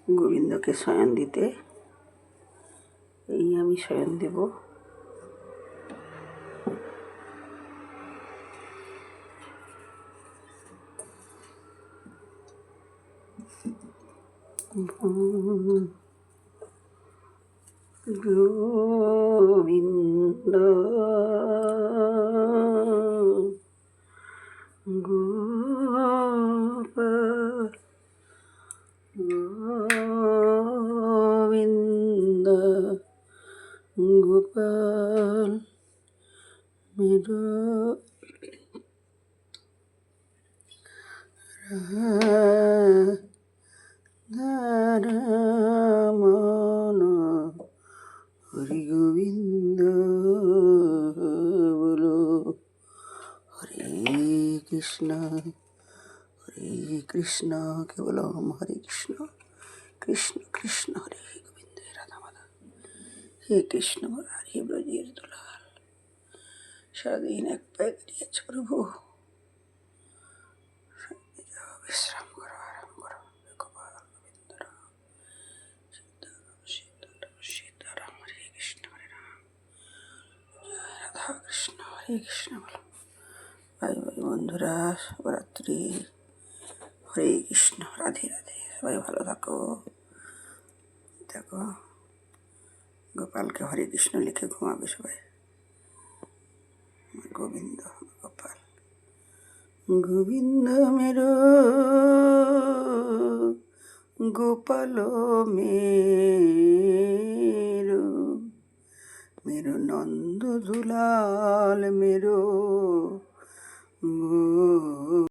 গোবিন্দকে শয়ন দিতে। এই আমি শয়ন দেব। গোবিন্দ গোপাল গোবিন্দ গোপাল মেরো রামন হরি গোবিন্দ বলো। হরে কৃষ্ণ কেবলম হরে কৃষ্ণ কৃষ্ণ কৃষ্ণ হরে গোবিন্দ রাধা মাধব। হে কৃষ্ণ হরে ব্রজের দুলাল, সারাদিন এক পায়ে দাঁড়িয়েছে প্রভু, বিশ্রাম করো, আরাম করো। গোপাল গোবিন্দ রাম সীতারাম হরে কৃষ্ণ হরে রাম, রাধা কৃষ্ণ হরে কৃষ্ণ বলো। ভাই ভাই বন্ধুরা, শুভরাত্রি, হরে কৃষ্ণ, রাধে রাধে। সবাই ভালো থাকো। দেখো গোপালকে হরে কৃষ্ণ লিখে ঘুমাবে সবাই। গোবিন্দ গোপাল গোবিন্দ মেরো গোপাল মেরো মেরো নন্দ দুলাল মেরো